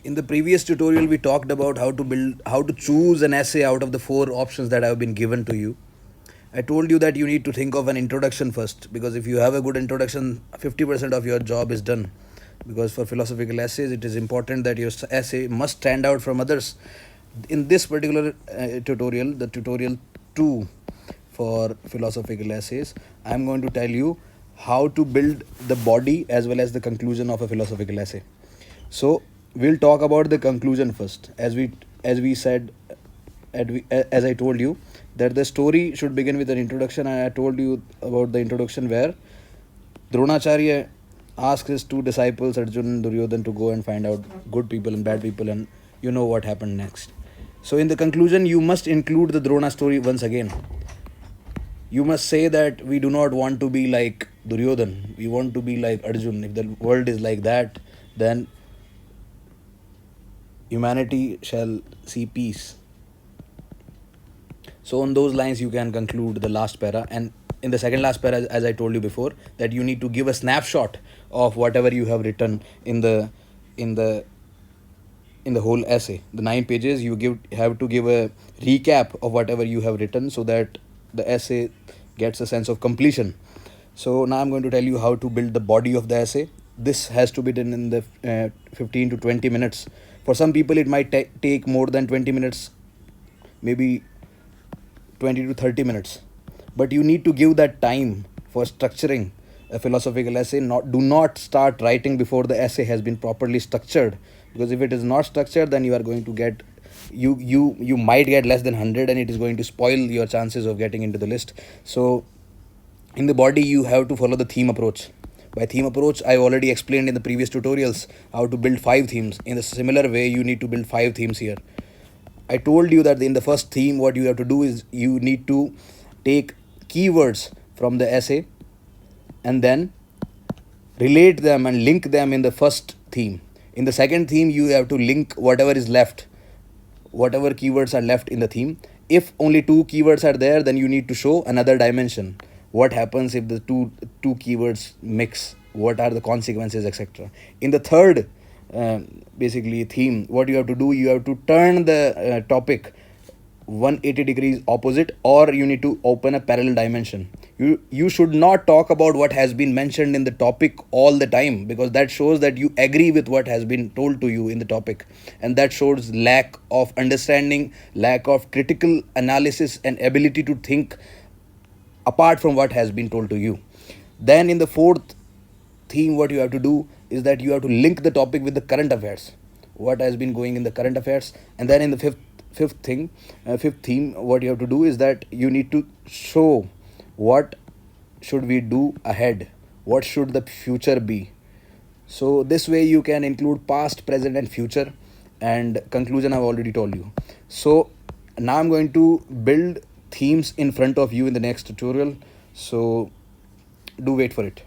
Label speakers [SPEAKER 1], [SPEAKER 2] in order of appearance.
[SPEAKER 1] In the previous tutorial, we talked about how to choose an essay out of the four options that have been given to you. I told you that you need to think of an introduction first, because if you have a good introduction, 50% of your job is done. Because for philosophical essays, it is important that your essay must stand out from others. In this particular tutorial, the tutorial 2 for philosophical essays, I am going to tell you how to build the body as well as the conclusion of a philosophical essay. So we'll talk about the conclusion first. As we said, as I told you, that the story should begin with an introduction, and I told you about the introduction where Dronacharya asks his two disciples Arjun and Duryodhan to go and find out good people and bad people, and you know what happened next. So in the conclusion, you must include the Drona story once again. You must say that we do not want to be like Duryodhan. We want to be like Arjun. If the world is like that, then humanity shall see peace. So on those lines, you can conclude the last para. And in the second last para, as I told you before, that you need to give a snapshot of whatever you have written in the in the whole essay. The 9 pages, you have to give a recap of whatever you have written, so that the essay gets a sense of completion. So now I'm going to tell you how to build the body of the essay. This has to be done in the 15 to 20 minutes. For some people, it might take more than 20 minutes, maybe 20 to 30 minutes. But you need to give that time for structuring a philosophical essay. Do not start writing before the essay has been properly structured, because if it is not structured, then you are going to get you might get less than 100, and it is going to spoil your chances of getting into the list. So in the body, you have to follow the theme approach. By theme approach, I already explained in the previous tutorials how to build 5 themes. In a similar way, you need to build 5 themes here. I told you that in the first theme, what you have to do is you need to take keywords from the essay and then relate them and link them in the first theme. In the second theme, you have to link whatever is left, whatever keywords are left in the theme. If only 2 keywords are there, then you need to show another dimension. What happens if the two keywords mix? What are the consequences, etc. In the third basically theme, what you have to do, you have to turn the topic 180 degrees opposite, or you need to open a parallel dimension. You should not talk about what has been mentioned in the topic all the time, because that shows that you agree with what has been told to you in the topic, and that shows lack of understanding, lack of critical analysis, and ability to think apart from what has been told to you. Then in the fourth theme, what you have to do is that you have to link the topic with the current affairs, what has been going in the current affairs. And then in the fifth theme, what you have to do is that you need to show what should we do ahead, what should the future be. So this way you can include past, present, and future. And conclusion, I've already told you. So now I'm going to build themes in front of you in the next tutorial. So do wait for it.